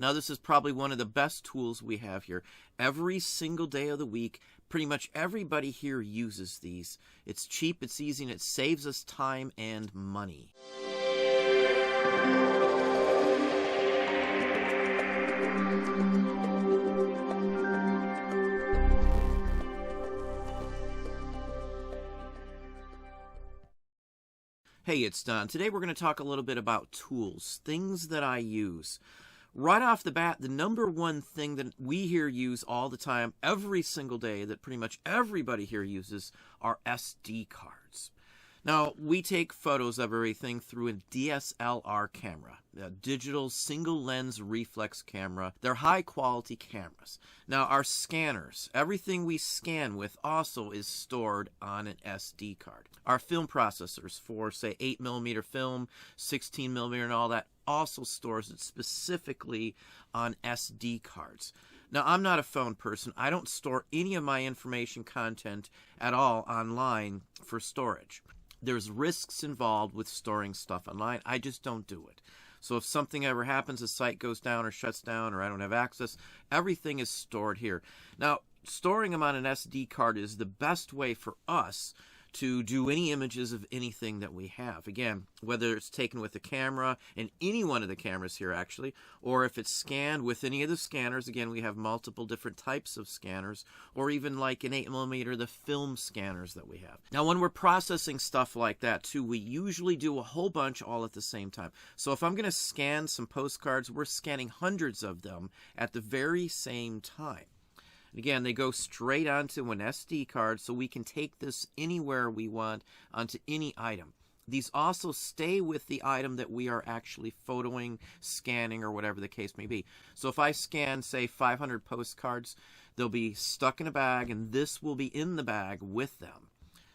Now, this is probably one of the best tools we have here. Every single day of the week, pretty much everybody here uses these. It's cheap, it's easy, and it saves us time and money. Hey, it's Don. Today we're going to talk a little bit about tools, things that I use. Right off the bat, the number one thing that we here use all the time, every single day, that pretty much everybody here uses, are SD cards. Now, we take photos of everything through a DSLR camera, a digital single-lens reflex camera. They're high-quality cameras. Now, our scanners, everything we scan with also is stored on an SD card. Our film processors for, say, 8mm film, 16mm, and all that also stores it specifically on SD cards. Now, I'm not a phone person. I don't store any of my information content at all online for storage. There's risks involved with storing stuff online. I just don't do it. So if something ever happens, the site goes down or shuts down or I don't have access, everything is stored here. Now, storing them on an SD card is the best way for us to do any images of anything that we have. Again, whether it's taken with a camera, and any one of the cameras here actually, or if it's scanned with any of the scanners. Again, we have multiple different types of scanners, or even like an 8mm, the film scanners that we have. Now, when we're processing stuff like that too, we usually do a whole bunch all at the same time. So if I'm going to scan some postcards, we're scanning hundreds of them at the very same time. Again, they go straight onto an SD card, so we can take this anywhere we want onto any item. These also stay with the item that we are actually photoing, scanning, or whatever the case may be. So if I scan, say, 500 postcards, they'll be stuck in a bag, and this will be in the bag with them.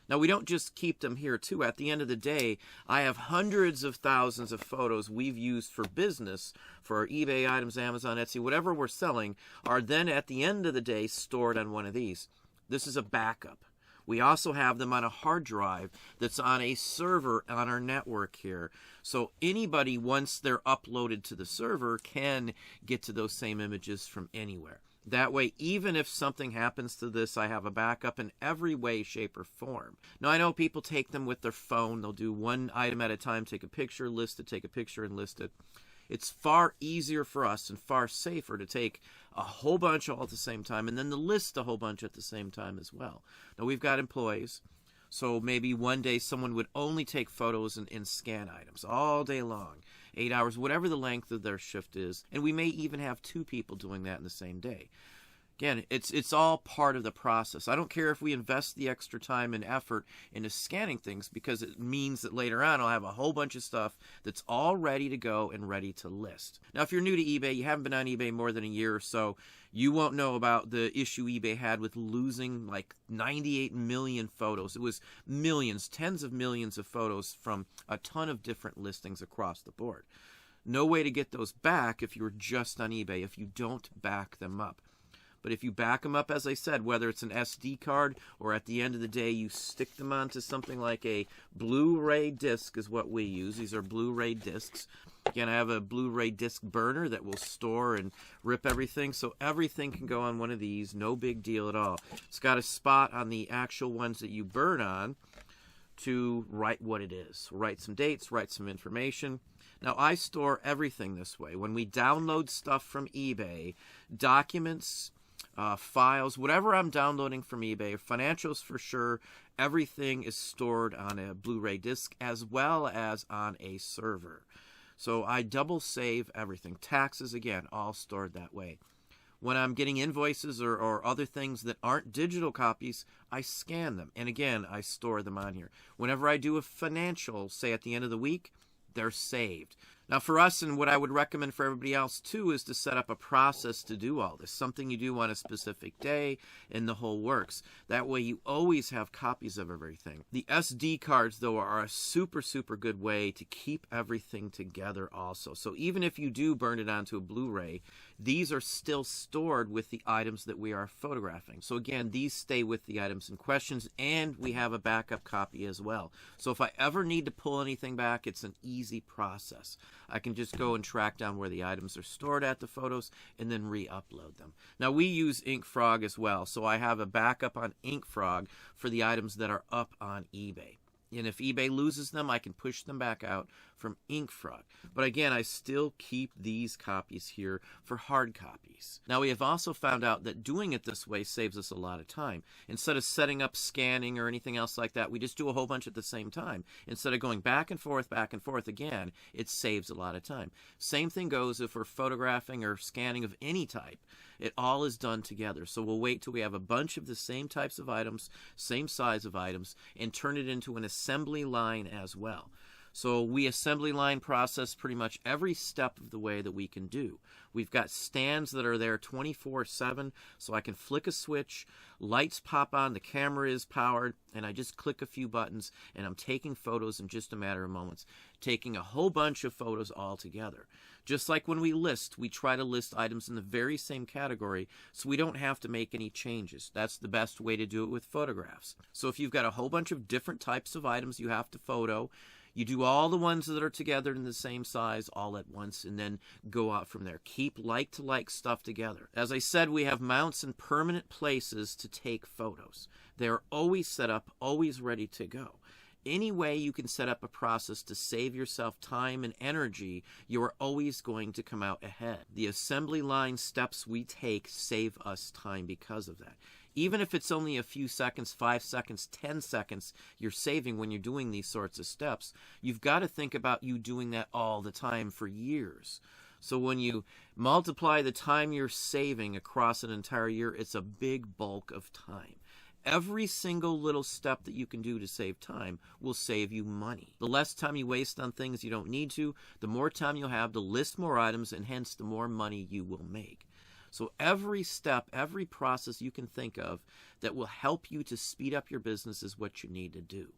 Now, we don't just keep them here, too. At the end of the day, I have hundreds of thousands of photos we've used for business, for our eBay items, Amazon, Etsy, whatever we're selling, are then at the end of the day stored on one of these. This is a backup. We also have them on a hard drive that's on a server on our network here. So anybody, once they're uploaded to the server, can get to those same images from anywhere. That way, even if something happens to this, I have a backup in every way, shape, or form. Now, I know people take them with their phone. They'll do one item at a time, take a picture, list it, take a picture, and list it. It's far easier for us and far safer to take a whole bunch all at the same time and then to list a whole bunch at the same time as well. Now, we've got employees, so maybe one day someone would only take photos and scan items all day long, 8 hours, whatever the length of their shift is. And we may even have two people doing that in the same day. Again, it's all part of the process. I don't care if we invest the extra time and effort into scanning things, because it means that later on I'll have a whole bunch of stuff that's all ready to go and ready to list. Now, if you're new to eBay, you haven't been on eBay more than a year or so, you won't know about the issue eBay had with losing like 98 million photos. It was millions, tens of millions of photos from a ton of different listings across the board. No way to get those back if you're just on eBay, if you don't back them up. But if you back them up, as I said, whether it's an SD card or at the end of the day you stick them onto something like a Blu-ray disc is what we use. These are Blu-ray discs. Again, I have a Blu-ray disc burner that will store and rip everything, so everything can go on one of these. No big deal at all. It's got a spot on the actual ones that you burn on to write what it is. Write some dates, write some information. Now, I store everything this way. When we download stuff from eBay, documents, files, whatever I'm downloading from eBay, financials for sure, everything is stored on a Blu-ray disc as well as on a server. So I double save everything. Taxes, again, all stored that way. When I'm getting invoices or other things that aren't digital copies, I scan them. And again, I store them on here. Whenever I do a financial, say at the end of the week, they're saved. Now, for us, and what I would recommend for everybody else too, is to set up a process to do all this. Something you do on a specific day, and the whole works. That way you always have copies of everything. The SD cards, though, are a super, super good way to keep everything together also. So even if you do burn it onto a Blu-ray, these are still stored with the items that we are photographing. So again, these stay with the items in questions, and we have a backup copy as well. So if I ever need to pull anything back, it's an easy process. I can just go and track down where the items are stored at the photos and then re-upload them. Now we use InkFrog as well, so I have a backup on InkFrog for the items that are up on eBay. And if eBay loses them, I can push them back out from InkFrog. But again, I still keep these copies here for hard copies. Now, we have also found out that doing it this way saves us a lot of time. Instead of setting up scanning or anything else like that, we just do a whole bunch at the same time. Instead of going back and forth again, it saves a lot of time. Same thing goes if we're photographing or scanning of any type. It all is done together. So we'll wait till we have a bunch of the same types of items, same size of items, and turn it into an assembly line as well. So we assembly line process pretty much every step of the way that we can do. We've got stands that are there 24/7, so I can flick a switch, lights pop on, the camera is powered, and I just click a few buttons, and I'm taking photos in just a matter of moments, taking a whole bunch of photos all together. Just like when we list, we try to list items in the very same category so we don't have to make any changes. That's the best way to do it with photographs. So if you've got a whole bunch of different types of items you have to photo, you do all the ones that are together in the same size all at once and then go out from there. Keep like-to-like stuff together. As I said, we have mounts in permanent places to take photos. They're always set up, always ready to go. Any way you can set up a process to save yourself time and energy, you are always going to come out ahead. The assembly line steps we take save us time because of that. Even if it's only a few seconds, 5 seconds, 10 seconds you're saving when you're doing these sorts of steps, you've got to think about you doing that all the time for years. So when you multiply the time you're saving across an entire year, it's a big bulk of time. Every single little step that you can do to save time will save you money. The less time you waste on things you don't need to, the more time you'll have to list more items, and hence the more money you will make. So every step, every process you can think of that will help you to speed up your business is what you need to do.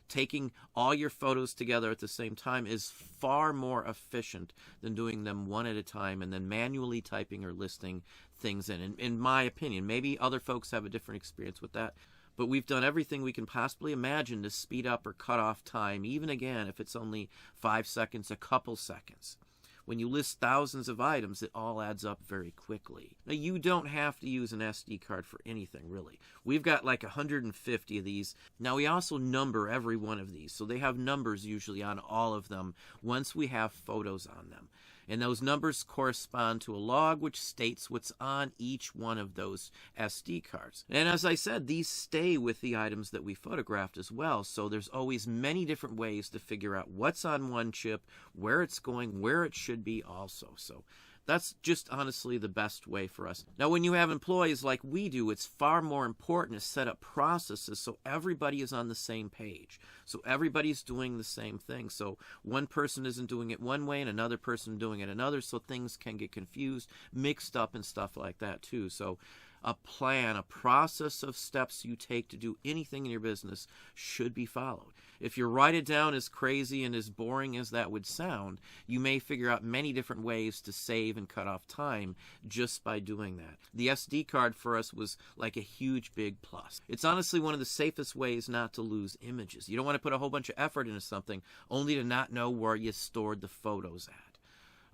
Taking all your photos together at the same time is far more efficient than doing them one at a time and then manually typing or listing things in my opinion. Maybe other folks have a different experience with that, but we've done everything we can possibly imagine to speed up or cut off time, even again if it's only 5 seconds, a couple seconds. When you list thousands of items, it all adds up very quickly. Now, you don't have to use an SD card for anything, really. We've got like 150 of these. Now, we also number every one of these, so they have numbers usually on all of them once we have photos on them. And those numbers correspond to a log which states what's on each one of those SD cards. And as I said, these stay with the items that we photographed as well, so there's always many different ways to figure out what's on one chip, where it's going, where it should be also. So that's just honestly the best way for us. Now, when you have employees like we do, it's far more important to set up processes so everybody is on the same page. So everybody's doing the same thing. So one person isn't doing it one way and another person doing it another, so things can get confused, mixed up and stuff like that too. So a plan, a process of steps you take to do anything in your business should be followed. If you write it down as crazy and as boring as that would sound, you may figure out many different ways to save and cut off time just by doing that. The SD card for us was like a huge big plus. It's honestly one of the safest ways not to lose images. You don't want to put a whole bunch of effort into something only to not know where you stored the photos at.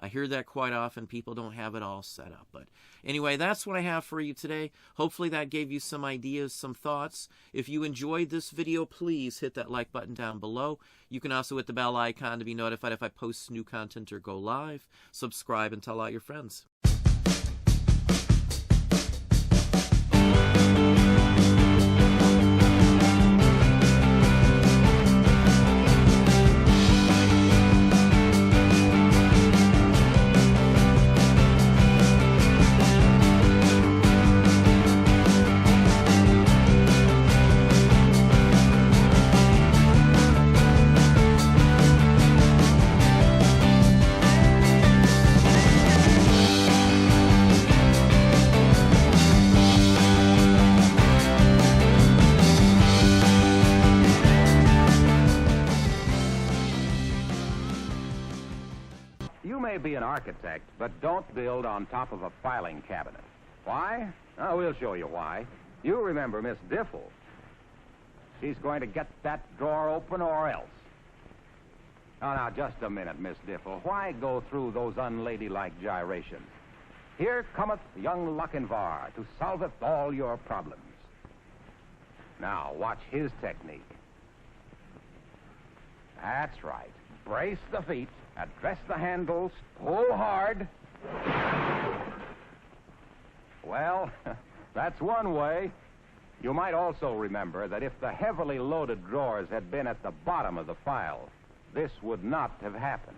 I hear that quite often. People don't have it all set up. But anyway, that's what I have for you today. Hopefully that gave you some ideas, some thoughts. If you enjoyed this video, please hit that like button down below. You can also hit the bell icon to be notified if I post new content or go live. Subscribe and tell all your friends. You may be an architect, but don't build on top of a filing cabinet. Why? Oh, we'll show you why. You remember Miss Diffle. She's going to get that drawer open or else. Oh, now, just a minute, Miss Diffle. Why go through those unladylike gyrations? Here cometh young Lochinvar to solveth all your problems. Now, watch his technique. That's right. Brace the feet, address the handles, pull hard. Well, that's one way. You might also remember that if the heavily loaded drawers had been at the bottom of the file, this would not have happened.